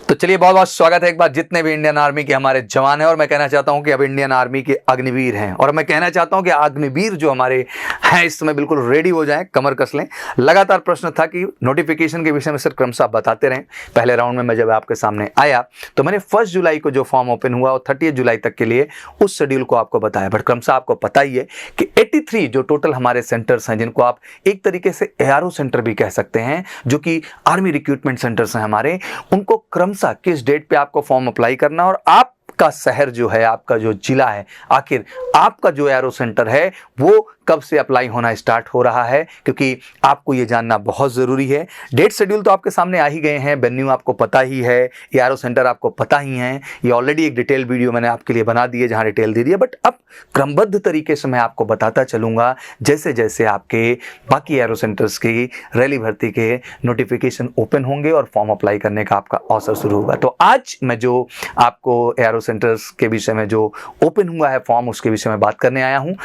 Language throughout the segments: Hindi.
तो चलिए बहुत बहुत स्वागत है एक बार जितने भी इंडियन आर्मी के हमारे जवान हैं। और मैं कहना चाहता हूं कि अब इंडियन आर्मी के अग्निवीर हैं और मैं कहना चाहता हूं कि अग्निवीर जो हमारे हैं इस समय बिल्कुल रेडी हो जाएं, कमर कस लें। लगातार प्रश्न था कि नोटिफिकेशन के विषय में सर क्रमशः बताते रहें। पहले राउंड में मैं जब आपके सामने आया तो मैंने 1 जुलाई को जो फॉर्म ओपन हुआ और 30 जुलाई तक के लिए उस शेड्यूल को आपको बताया। बट क्रमशः आपको पता ही है कि 83 जो टोटल हमारे सेंटर्स हैं, जिनको आप एक तरीके से एआरओ सेंटर भी कह सकते हैं, जो कि आर्मी रिक्रूटमेंट सेंटर्स हैं हमारे, उनको क्रमशः किस डेट पे आपको फॉर्म अप्लाई करना और आपका शहर जो है, आपका जो जिला है, आखिर आपका जो एआरओ सेंटर है वो कब से अप्लाई होना स्टार्ट हो रहा है, क्योंकि आपको ये जानना बहुत ज़रूरी है। डेट शेड्यूल तो आपके सामने आ ही गए हैं, वेन्यू आपको पता ही है, एआरओ सेंटर आपको पता ही है। ये ऑलरेडी एक डिटेल वीडियो मैंने आपके लिए बना दी है जहाँ डिटेल दे दी है। बट अब क्रमबद्ध तरीके से मैं आपको बताता चलूँगा जैसे जैसे आपके बाकी एआरओ सेंटर्स की रैली भर्ती के नोटिफिकेशन ओपन होंगे और फॉर्म अप्लाई करने का आपका अवसर शुरू होगा। तो आज मैं जो आपको एआरओ सेंटर्स के विषय में जो ओपन हुआ है फॉर्म, उसके विषय में बात करने आया हूँ।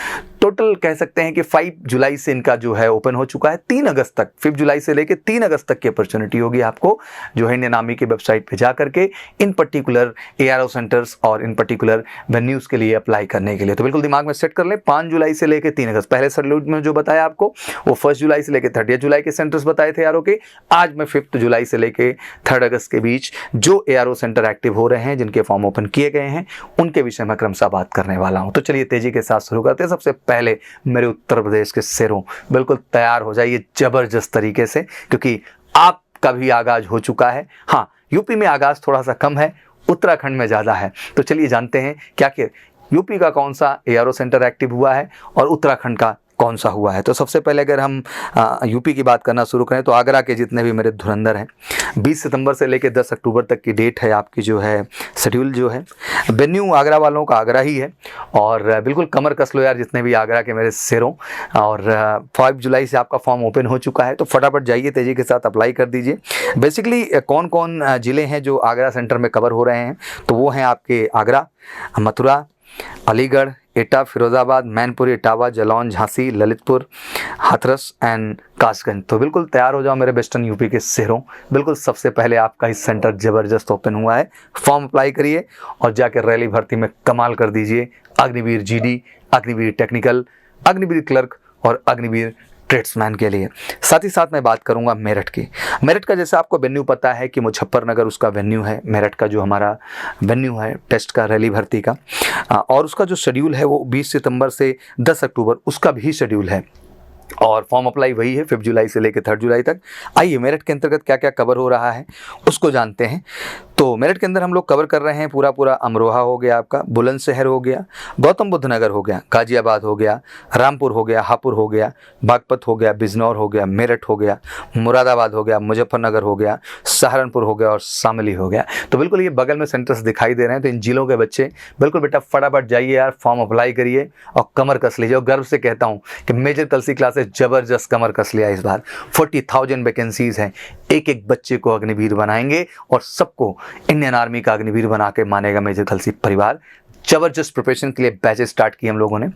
टोटल कह सकते हैं कि 5 जुलाई से इनका जो है ओपन हो चुका है। 3 अगस्त तक, 5 जुलाई से लेकर 3 अगस्त तक की अपॉर्चुनिटी होगी आपको जो है इंडियन आर्मी की वेबसाइट पे जा करके इन पर्टिकुलर एआरओ सेंटर्स और इन पर्टिकुलर वेन्यूज़ के लिए अप्लाई करने के लिए। तो बिल्कुल दिमाग में सेट कर लें, 5 जुलाई से लेकर 3 अगस्त। पहले शेड्यूल में जो बताया आपको वो 1 जुलाई से लेकर 30 जुलाई के सेंटर्स बताए थे एआरओ के। आज मैं 5 जुलाई से लेकर 3 अगस्त के बीच जो एआरओ सेंटर एक्टिव हो रहे हैं, जिनके फॉर्म ओपन किए गए हैं, उनके विषय में क्रमशः बात करने वाला हूं। तो चलिए तेजी के साथ शुरू करते हैं। सबसे पहले मेरे उत्तर प्रदेश के शेरों, बिल्कुल तैयार हो जाइए जबरदस्त तरीके से, क्योंकि आपका भी आगाज हो चुका है। हाँ, यूपी में आगाज थोड़ा सा कम है, उत्तराखंड में ज़्यादा है। तो चलिए जानते हैं क्या कि यूपी का कौन सा एआरओ सेंटर एक्टिव हुआ है और उत्तराखंड का कौन सा हुआ है। तो सबसे पहले अगर हम यूपी की बात करना शुरू करें तो आगरा के जितने भी मेरे धुरंधर हैं, 20 सितंबर से लेकर 10 अक्टूबर तक की डेट है आपकी जो है शेड्यूल जो है। वेन्यू आगरा वालों का आगरा ही है और बिल्कुल कमर कस लो यार जितने भी आगरा के मेरे शेरों। और 5 जुलाई से आपका फॉर्म ओपन हो चुका है, तो फटाफट जाइए तेज़ी के साथ अप्लाई कर दीजिए। बेसिकली कौन कौन ज़िले हैं जो आगरा सेंटर में कवर हो रहे हैं, तो वो हैं आपके आगरा, मथुरा, अलीगढ़, एटा, फिरोजाबाद, मैनपुरी, इटावा, जालौन, झांसी, ललितपुर, हाथरस एंड कासगंज। तो बिल्कुल तैयार हो जाओ मेरे वेस्टर्न यूपी के शहरों। बिल्कुल सबसे पहले आपका ही सेंटर ज़बरदस्त ओपन हुआ है, फॉर्म अप्लाई करिए और जाकर रैली भर्ती में कमाल कर दीजिए। Agniveer GD, Agniveer technical, Agniveer clerk और अग्निवीर ट्रेड्समैन के लिए। साथ ही साथ मैं बात करूंगा मेरठ की। मेरठ का जैसे आपको वेन्यू पता है कि मुजफ्फरनगर उसका वेन्यू है, मेरठ का जो हमारा वेन्यू है टेस्ट का, रैली भर्ती का, और उसका जो शेड्यूल है वो 20 सितंबर से 10 अक्टूबर उसका भी शेड्यूल है और फॉर्म अप्लाई वही है 5 जुलाई से लेकर 3 जुलाई तक। आइए मेरठ के अंतर्गत क्या क्या कवर हो रहा है उसको जानते हैं। तो मेरठ के अंदर हम लोग कवर कर रहे हैं पूरा अमरोहा हो गया, आपका बुलंदशहर हो गया, गौतम बुद्ध नगर हो गया, गाजियाबाद हो गया, रामपुर हो गया, हापुड़ हो गया, बागपत हो गया, बिजनौर हो गया, मेरठ हो गया, मुरादाबाद हो गया, मुजफ्फरनगर हो गया, सहारनपुर हो गया और शामली हो गया। तो बिल्कुल ये बगल में सेंटर्स दिखाई दे रहे हैं। तो इन जिलों के बच्चे बिल्कुल बेटा फटाफट जाइए यार, फॉर्म अप्लाई करिए और कमर कस लीजिए। और गर्व से कहता हूँ कि मेजर कलसी क्लासेस जबरदस्त कमर कस लिया इस बार। 40,000 वैकेंसीज हैं, एक एक बच्चे को अग्निवीर बनाएंगे और सबको इंडियन आर्मी का अग्निवीर बना के मानेगा मेजर कलसी परिवार। जबरदस्त प्रिपरेशन के लिए बैचेस स्टार्ट किए हम लोगों ने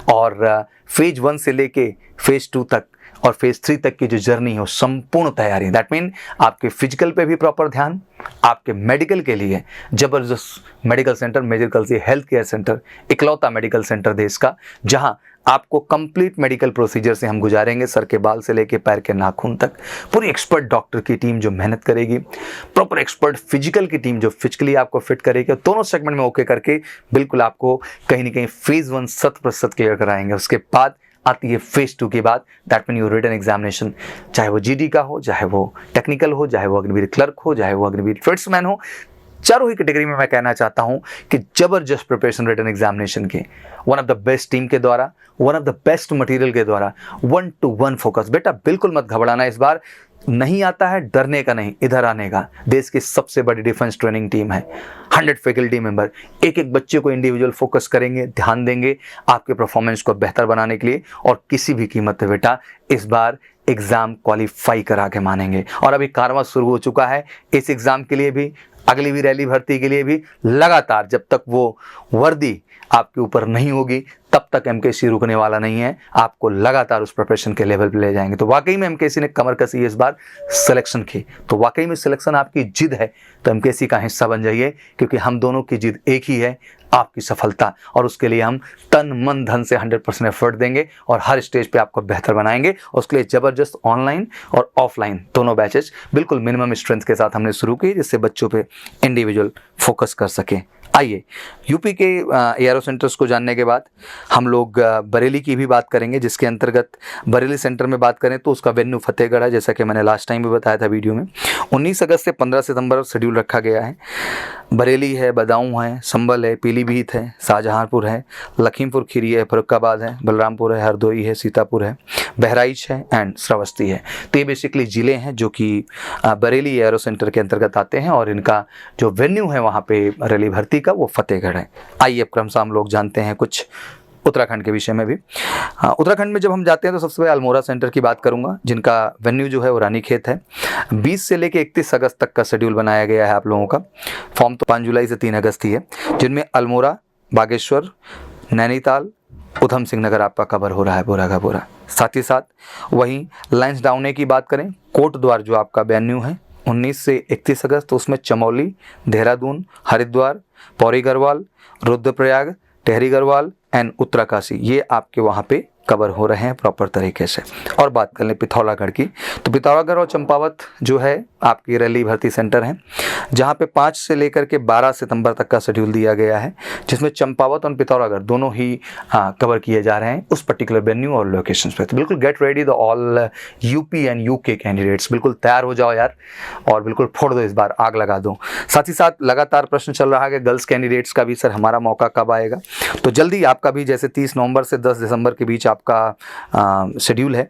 और फेज 1 से लेके फेज 2 तक और फेज 3 तक की जो जर्नी है संपूर्ण तैयारी। दैट मीन आपके फिजिकल पे भी प्रॉपर ध्यान, आपके मेडिकल के लिए जबरदस्त medical centre, major Kalsi health care centre, इकलौता मेडिकल सेंटर देश का जहां आपको कंप्लीट मेडिकल प्रोसीजर से हम गुजारेंगे, सर के बाल से लेके पैर के नाखून तक। पूरी एक्सपर्ट डॉक्टर की टीम जो मेहनत करेगी, प्रॉपर एक्सपर्ट फिजिकल की टीम जो फिजिकली आपको फिट करेगी, दोनों सेगमेंट में ओके करके बिल्कुल आपको कहीं ना कहीं फेज 1 100% क्लियर कराएंगे। उसके बाद आती है फेज 2 की बात। That mean your written examination, चाहे वो जीडी का हो, चाहे वो टेक्निकल हो, चाहे वो अग्निवीर क्लर्क हो, चाहे वो अग्निवीर ट्रेड्समैन हो, चारों ही कैटेगरी में मैं कहना चाहता हूं कि जबरदस्त प्रिपरेशन रिटन एग्जामिनेशन के one of the best team के द्वारा, one of the best material के द्वारा 1-to-1 फोकस। बेटा बिल्कुल मत घबराना, इस बार नहीं आता है डरने का नहीं, इधर आने का। देश की सबसे बड़ी डिफेंस ट्रेनिंग टीम है, 100 फैकल्टी मेंबर, एक एक बच्चे को इंडिविजुअल फोकस करेंगे, ध्यान देंगे आपके परफॉर्मेंस को बेहतर बनाने के लिए और किसी भी कीमत पे बेटा इस बार एग्जाम क्वालिफाई करा के मानेंगे। और अभी कारवां शुरू हो चुका है इस एग्जाम के लिए भी। अगली रैली भर्ती के लिए भी लगातार जब तक वो वर्दी आपके ऊपर नहीं होगी तब तक एमकेसी रुकने वाला नहीं है, आपको लगातार उस प्रिपरेशन के लेवल पे ले जाएंगे। तो वाकई में एमकेसी ने कमर कसी इस बार सिलेक्शन की, तो वाकई में सिलेक्शन आपकी जिद है तो एमकेसी का हिस्सा बन जाइए, क्योंकि हम दोनों की जिद एक ही है, आपकी सफलता, और उसके लिए हम तन मन धन से 100% एफर्ट देंगे और हर स्टेज पे आपको बेहतर बनाएंगे। और उसके लिए ज़बरदस्त ऑनलाइन और ऑफलाइन दोनों बैचेज बिल्कुल मिनिमम स्ट्रेंथ के साथ हमने शुरू की, जिससे बच्चों पे इंडिविजुअल फोकस कर सकें। आइए यूपी के एआरओ सेंटर्स को जानने के बाद हम लोग बरेली की भी बात करेंगे, जिसके अंतर्गत बरेली सेंटर में बात करें तो उसका वेन्यू फतेहगढ़ है, जैसा कि मैंने लास्ट टाइम भी बताया था वीडियो में। 19 अगस्त से 15 सितंबर शेड्यूल रखा गया है। बरेली है, बदाऊं है, संभल है, पीलीभीत है, शाहजहांपुर है, लखीमपुर खीरी है, फर्रुखाबाद है, बलरामपुर है, हरदोई है, सीतापुर है, बहराइच है एंड श्रावस्ती है। तो ये बेसिकली ज़िले हैं जो कि बरेली एआरओ सेंटर के अंतर्गत आते हैं, और इनका जो वेन्यू है वहाँ पे रैली भर्ती का वो फतेहगढ़ है। आइए अब क्रमशः हम लोग जानते हैं कुछ उत्तराखंड के विषय में भी। उत्तराखंड में जब हम जाते हैं तो सबसे पहले अल्मोड़ा सेंटर की बात करूंगा, जिनका वेन्यू जो है वो रानीखेत है। 20 से लेकर 31 अगस्त तक का शेड्यूल बनाया गया है आप लोगों का। फॉर्म तो 5 जुलाई से 3 अगस्त ही है, जिनमें अल्मोड़ा, बागेश्वर, नैनीताल, उधम सिंह नगर आपका कवर हो रहा है पूरा का पूरा। साथ ही साथ वहीं लांसडाउन की बात करें, कोटद्वार जो आपका वेन्यू है 19 से 31 अगस्त, तो उसमें चमोली, देहरादून, हरिद्वार, पौड़ी गढ़वाल, रुद्रप्रयाग, टेहरी गढ़वाल एंड उत्तराकाशी, ये आपके वहाँ पे कवर हो रहे हैं प्रॉपर तरीके से। और बात कर लें पिथौरागढ़ की, तो पिथौरागढ़ और चंपावत जो है आपकी रैली भर्ती सेंटर हैं, जहाँ पे 5 से लेकर के 12 सितंबर तक का शेड्यूल दिया गया है, जिसमें चंपावत और पिथौरागढ़ दोनों ही कवर किए जा रहे हैं उस पर्टिकुलर वेन्यू और लोकेशन पे। तो बिल्कुल get ready the all UP and UK candidates, बिल्कुल तैयार हो जाओ यार, और बिल्कुल फोड़ दो, इस बार आग लगा दो। साथ ही साथ लगातार प्रश्न चल रहा है कि गर्ल्स कैंडिडेट्स का भी सर हमारा मौका कब आएगा, तो जल्दी आपका भी जैसे 30 नवंबर से 10 दिसंबर के बीच आपका शेड्यूल है।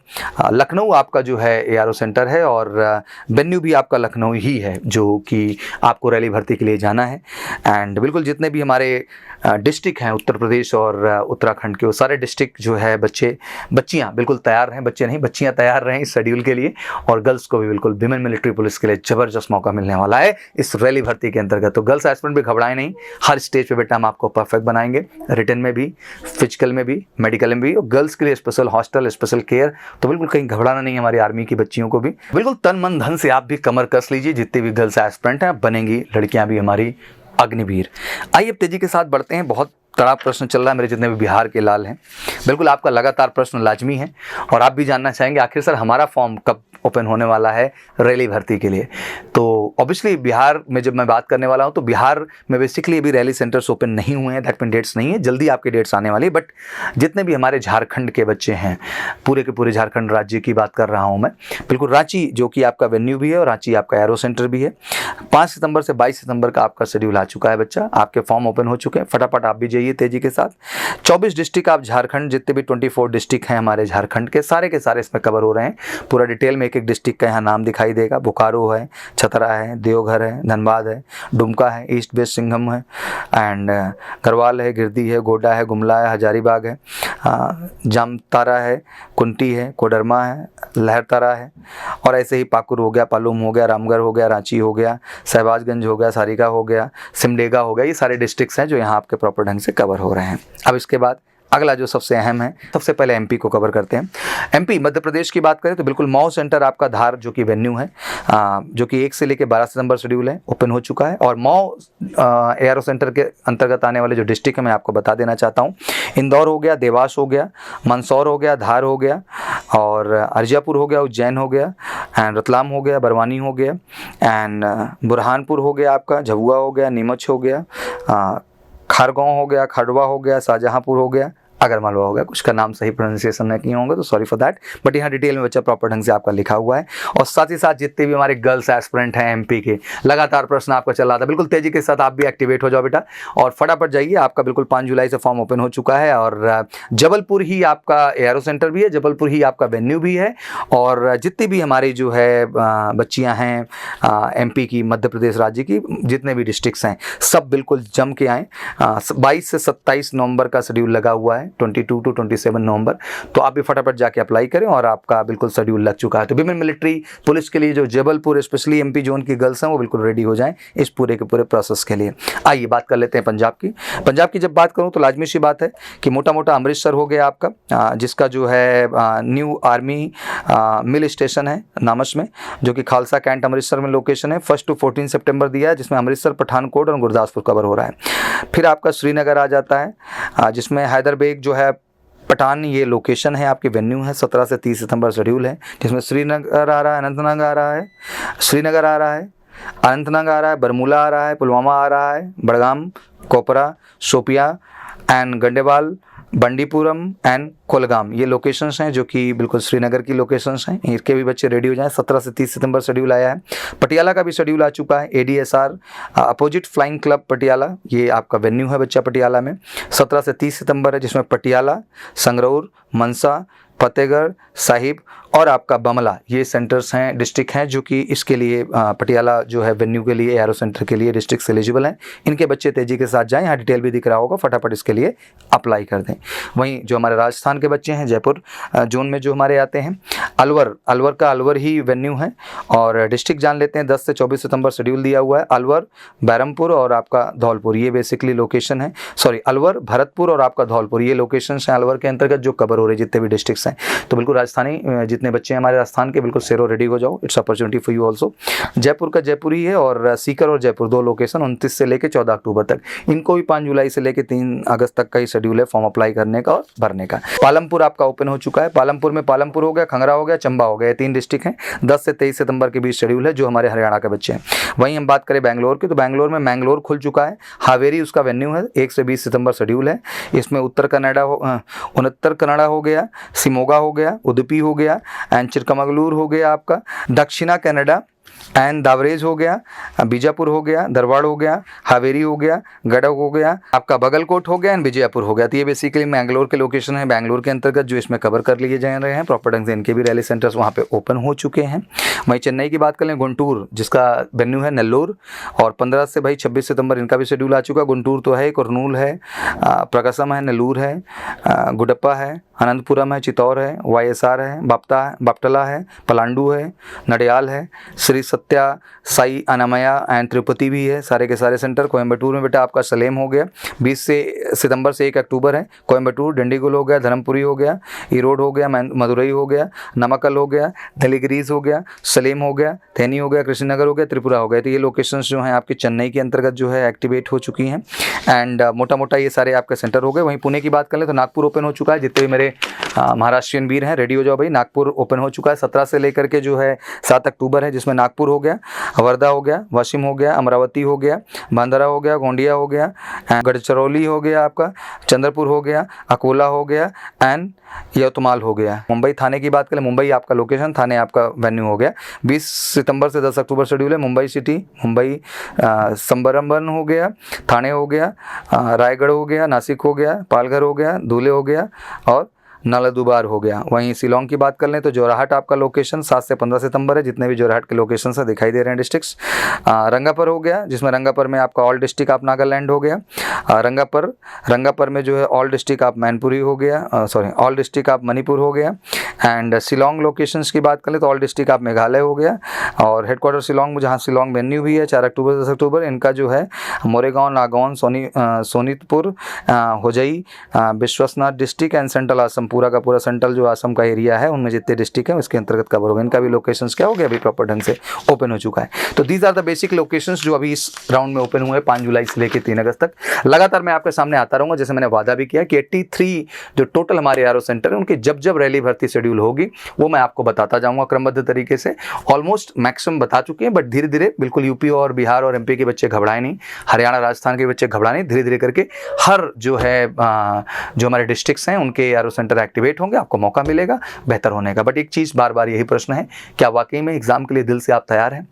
लखनऊ आपका जो है एआरओ सेंटर है, और वेन्यू भी आपका लखनऊ ही है, जो कि आपको रैली भर्ती के लिए जाना है। एंड बिल्कुल जितने भी हमारे डिस्ट्रिक्ट हैं उत्तर प्रदेश और उत्तराखंड के, वो सारे डिस्ट्रिक्ट जो है बच्चियाँ बिल्कुल तैयार हैं, बच्चे नहीं बच्चियाँ तैयार रहें इस शेड्यूल के लिए। और गर्ल्स को भी बिल्कुल विमेन मिलिट्री पुलिस के लिए ज़बरदस्त मौका मिलने वाला है इस रैली भर्ती के अंतर्गत। तो गर्ल्स एस्पिरेंट भी घबराएं नहीं, हर स्टेज पे बेटा हम आपको परफेक्ट बनाएंगे, रिटन में भी, फिजिकल में भी, मेडिकल में भी, और गर्ल्स के लिए स्पेशल हॉस्टल, स्पेशल केयर। तो बिल्कुल कहीं घबराना नहीं है हमारी आर्मी की बच्चियों को भी। बिल्कुल तन मन धन से आप भी कमर कस लीजिए, जितनी भी गर्ल्स एस्पिरेंट हैं बनेंगी लड़कियां भी हमारी अग्निवीर। आइए अब तेजी के साथ बढ़ते हैं। बहुत तड़ा प्रश्न चल रहा है मेरे जितने भी बिहार के लाल हैं, बिल्कुल आपका लगातार प्रश्न लाजमी है, और आप भी जानना चाहेंगे आखिर सर हमारा फॉर्म कब ओपन होने वाला है रैली भर्ती के लिए। तो ऑब्वियसली बिहार में जब मैं बात करने वाला हूं तो बिहार में बेसिकली अभी रैली सेंटर्स ओपन नहीं हुए हैं, दैट मीन डेट्स नहीं है, जल्दी आपके डेट्स आने वाली है। बट जितने भी हमारे झारखंड के बच्चे हैं, पूरे के पूरे झारखंड राज्य की बात कर रहा हूं मैं, बिल्कुल रांची जो कि आपका वेन्यू भी है और रांची आपका एरो सेंटर भी है। 5 सितंबर से 22 सितंबर का आपका शेड्यूल आ चुका है बच्चा, आपके फॉर्म ओपन हो चुके हैं, फटाफट आप भी जाइए तेजी के साथ। 24 डिस्ट्रिक्ट आप झारखंड, जितने भी 24 डिस्ट्रिक्ट हैं हमारे झारखंड के सारे इसमें कवर हो रहे हैं। पूरा डिटेल में एक एक डिस्ट्रिक्ट का यहाँ नाम दिखाई देगा। बोकारो है, छतरा है, देवघर है, धनबाद है, डुमका है, ईस्ट वेस्ट सिंघम है, एंड गढ़वाल है, गिरदी है, गोड्डा है, गुमला है, हजारीबाग है, जामतारा है, कुंटी है, कोडरमा है, लहरतारा है, और ऐसे ही पाकुर हो गया, पालूम हो गया, रामगढ़ हो गया, रांची हो गया, शहबाजगंज हो गया, सारिका हो गया, सिमडेगा हो गया। ये सारे डिस्ट्रिक्ट्स हैं जो यहाँ आपके प्रॉपर ढंग से कवर हो रहे हैं। अब इसके बाद अगला जो सबसे अहम है, सबसे पहले एमपी को कवर करते हैं। एमपी मध्य प्रदेश की बात करें तो बिल्कुल मऊ सेंटर आपका धार जो कि वेन्यू है, जो कि 1 से लेकर 12 सितंबर शेड्यूल है, ओपन हो चुका है। और मऊ एआरओ सेंटर के अंतर्गत आने वाले जो डिस्ट्रिक्ट है मैं आपको बता देना चाहता हूँ। इंदौर हो गया, देवास हो गया, मंदसौर हो गया, धार हो गया, और अरजियापुर हो गया, उज्जैन हो गया, एंड रतलाम हो गया, बरवानी हो गया, एंड बुरहानपुर हो गया, आपका झबुआ हो गया, नीमच हो गया, खारगांव हो गया, खड़वा हो गया, शाहजहांपुर हो गया, अगर मालवा हो गया, कुछ का नाम सही प्रोनाउंसिएशन नहीं किए होंगे तो सॉरी फॉर दैट, बट यहाँ डिटेल में बच्चा प्रॉपर ढंग से आपका लिखा हुआ है। और साथ ही साथ जितने भी हमारे गर्ल्स एस्पिरेंट हैं एमपी के, लगातार प्रश्न आपका चल रहा था, बिल्कुल तेजी के साथ आप भी एक्टिवेट हो जाओ बेटा, और फटाफट जाइए। आपका बिल्कुल 5 जुलाई से फॉर्म ओपन हो चुका है, और जबलपुर ही आपका एआरओ सेंटर भी है, जबलपुर ही आपका वेन्यू भी है। और जितनी भी हमारी जो है बच्चियाँ हैं एमपी की, मध्य प्रदेश राज्य की, जितने भी डिस्ट्रिक्ट्स हैं, सब बिल्कुल जम के आएँ। 22 से 27 नवंबर का शेड्यूल लगा हुआ है है 22 to 27 नवंबर। तो आप भी फटाफट जाके अप्लाई करें और आपका बिल्कुल शेड्यूल लग चुका है। तो विमेन मिलिट्री पुलिस के लिए जो जबलपुर स्पेशली एमपी जोन की गर्ल्स हैं वो बिल्कुल रेडी हो जाएं इस पूरे के पूरे प्रोसेस के लिए। आइए बात कर लेते हैं पंजाब की। पंजाब की जब बात करूं तो लाजमी सी बात है कि मोटा मोटा अमृतसर हो गया आपका, जिसका जो है न्यू आर्मी मिल स्टेशन है नामस में, जो कि खालसा कैंट अमृतसर में लोकेशन है। 1 to 14 सितंबर दिया है, जिसमें अमृतसर, पठानकोट और गुरदासपुर कवर हो रहा है। फिर आपका श्रीनगर आ जाता है, जिसमें हैदरबेग जो है पठान ये लोकेशन है, आपकी वेन्यू है। 17 से 30 सितंबर शेड्यूल है, जिसमें श्रीनगर आ रहा है, अनंतनाग आ रहा है, श्रीनगर आ रहा है, अनंतनाग आ रहा है, बरमूला आ रहा है, पुलवामा आ रहा है, बड़गाम, कोपरा, शोपिया एंड गंडेवाल, बंडीपुरम एंड कोलगाम ये लोकेशंस हैं जो कि बिल्कुल श्रीनगर की लोकेशंस हैं। इनके भी बच्चे रेडी हो जाएं। 17 से 30 सितंबर शेड्यूल आया है। पटियाला का भी शेड्यूल आ चुका है। ADSR opposite flying club Patiala, ये आपका वेन्यू है बच्चा पटियाला में। 17 से 30 सितंबर है, जिसमें पटियाला, संगरूर, मनसा, फतेहगढ़ साहिब और आपका बमला ये सेंटर्स हैं, डिस्ट्रिक्ट हैं जो कि इसके लिए पटियाला जो है वेन्यू के लिए, एरो सेंटर के लिए डिस्ट्रिक्ट एलिजिबल हैं। इनके बच्चे तेजी के साथ जाएं, यहाँ डिटेल भी दिख रहा होगा, फटाफट इसके लिए अप्लाई कर दें। वहीं जो हमारे राजस्थान के बच्चे हैं, जयपुर जोन में जो हमारे आते हैं, अलवर का अलवर ही वेन्यू है और डिस्ट्रिक्ट जान लेते हैं। 10 से 24 सितंबर शेड्यूल दिया हुआ है। अलवर, बैरमपुर और आपका धौलपुर ये बेसिकली लोकेशन है। सॉरी, अलवर, भरतपुर और आपका धौलपुर ये लोकेशन हैं अलवर के अंतर्गत जो कवर हो रहे जितने भी डिस्ट्रिक्ट्स हैं। तो बिल्कुल राजस्थानी जितने बच्चे हैं हमारे राजस्थान के, बिल्कुल शेरो रेडी हो जाओ, it's opportunity for you also. Jaipur का जयपुर ही है और सीकर और जयपुर दो लोकेशन 29 से लेकर 14 अक्टूबर तक। इनको भी 5 जुलाई से लेकर 3 अगस्त तक का ही शेड्यूल है फॉर्म अप्लाई करने का और भरने का। पालमपुर आपका ओपन हो चुका है। पालमपुर में पालमपुर हो गया, खंगरा हो गया, चंबा हो गया, 3 डिस्ट्रिक्ट हैं। 10 से 23 सितंबर के बीच शेड्यूल है जो हमारे हरियाणा के बच्चे हैं। वहीं हम बात करें बैंगलोर की, तो बैंगलोर में मैंगलोर खुल चुका है। हावेरी उसका वेन्यू है। 1 से 20 सितंबर शेड्यूल है। इसमें उत्तर कन्नड़ा हो गया, सिमोगा हो गया, उडुपी हो गया एंड चिरकमगलूर हो गया, आपका दक्षिणा कनाडा एंड दावरेज हो गया, बीजापुर हो गया, दरबाड़ हो गया, हावेरी हो गया, गडग हो गया, आपका बगलकोट हो गया एंड विजयपुर हो गया। तो ये बेसिकली मैंगलोर के लोकेशन है बैंगलोर के अंतर्गत जो इसमें कवर कर लिए जा रहे हैं। प्रॉपर ढंग से इनके भी रैली सेंटर्स वहाँ पे ओपन हो चुके हैं। वहीं चेन्नई की बात कर लें, गुंटूर जिसका वेन्यू है नेल्लोर और 15 से 26 सितंबर इनका भी शेड्यूल आ चुका है। गुंटूर तो है, कुरनूल है, प्रकाशम है, नेल्लूर है, गुडप्पा है, अनंतपुरम है, चित्तौर है, YSR है, बापटला है, पलांडू है, नडियाल है, श्री सत्या साई अनामया एंड तिरुपति भी है। सारे के सारे सेंटर। कोयम्बटूर में बेटा आपका सलेम हो गया, 20 से सितंबर से 1 अक्टूबर है। कोयम्बटूर, डिंडीगुल हो गया, धर्मपुरी हो गया, ईरोड हो गया, मदुरई हो गया, नमक्कल हो गया, नीलगिरीज हो गया, सलेम हो गया, थेनी हो गया, कृष्णनगर हो गया, त्रिपुरा हो गया। तो ये लोकेशंस जो हैं आपके चेन्नई के अंतर्गत जो है एक्टिवेट हो चुकी हैं एंड मोटा मोटा ये सारे आपके सेंटर हो गए। वहीं पुणे की बात कर लें तो नागपुर ओपन हो चुका है। जितने भी मेरे महाराष्ट्रियन वीर हैं रेडी हो जाओ भाई, नागपुर ओपन हो चुका है। 17 से लेकर के जो है 7 अक्टूबर है, जिसमें नागपुर हो गया, वर्धा हो गया, वाशिम हो गया, अमरावती हो गया, बांद्रा हो गया, गोंडिया हो गया, गढ़चिरौली हो गया, आपका चंद्रपुर हो गया, अकोला हो गया एंड यवतमाल हो गया। मुंबई थाने की बात करें, मुंबई आपका लोकेशन, थाने आपका वेन्यू हो गया। 20 सितंबर से 10 अक्टूबर शेड्यूल है। मुंबई सिटी, मुंबई संबरमबन हो गया, थाने हो गया, रायगढ़ हो गया, नासिक हो गया, पालघर हो गया, धुले हो गया और नलदुबार हो गया। वहीं शिलोंग की बात कर लें तो जोरहाट आपका लोकेशन 7 से 15 सितंबर है। जितने भी जोरहाट के लोकेशन से दिखाई दे रहे हैं डिस्ट्रिक्ट्स। रंगापर हो गया, जिसमें रंगापर में आपका ऑल डिस्ट्रिक्ट आप नागालैंड हो गया। रंगापर में जो है ऑल डिस्ट्रिक्ट आप मैनपुरी हो गया, ऑल डिस्ट्रिक्ट आप मणिपुर हो गया। एंड शिलोंग लोकेशंस की बात कर लें तो ऑल डिस्ट्रिक्ट आप मेघालय हो गया और हेडक्वार्टर शिलोंग में, जहाँ शिलोंग वेन्यू भी है 4 अक्टूबर से 10 अक्टूबर। इनका जो है Morigaon, Nagaon, Sonitpur, Hojai, Biswanath district and central Assam, पूरा का पूरा सेंट्रल जो असम का एरिया है उनमें जितने डिस्ट्रिक्ट हैं उसके अंतर्गत कवर होगा। इनका भी लोकेशंस क्या हो गया, अभी प्रॉपर ढंग से ओपन हो चुका है। तो these are the basic locations जो अभी इस राउंड में ओपन हुए हैं 5 जुलाई से लेकर 3 अगस्त तक। लगातार मैं आपके सामने आता रहूँगा, जैसे मैंने वादा भी किया कि 83 जो टोटल हमारे एरो सेंटर है उनकी जब जब रैली भर्ती शेड्यूल होगी वो मैं आपको बताता जाऊँगा क्रमबद्ध तरीके से। ऑलमोस्ट मैक्सिमम बता चुके हैं, बट धीरे धीरे बिल्कुल यूपी और बिहार और MP के बच्चे घबराए नहीं, हरियाणा राजस्थान के बच्चे घबराए नहीं। धीरे धीरे करके हर जो है जो हमारे डिस्ट्रिक्ट्स हैं उनके एरो सेंटर एक्टिवेट होंगे, आपको मौका मिलेगा बेहतर होने का। बट एक चीज़ बार बार यही प्रश्न है, क्या वाकई में एग्जाम के लिए दिल से आप तैयार हैं?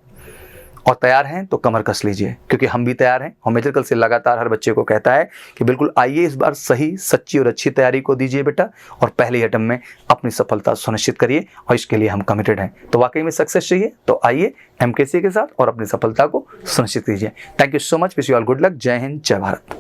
और तैयार हैं तो कमर कस लीजिए, क्योंकि हम भी तैयार हैं। होममेट्रिकल से लगातार हर बच्चे को कहता है कि बिल्कुल आइए इस बार सही, सच्ची और अच्छी तैयारी को दीजिए बेटा और पहले अटेम्प्ट में अपनी सफलता सुनिश्चित करिए और इसके लिए हम कमिटेड हैं। तो वाकई में सक्सेस चाहिए तो आइए MKC के साथ और अपनी सफलता को सुनिश्चित कीजिए। Thank you so much, wish you all good luck. जय हिंद, जय भारत।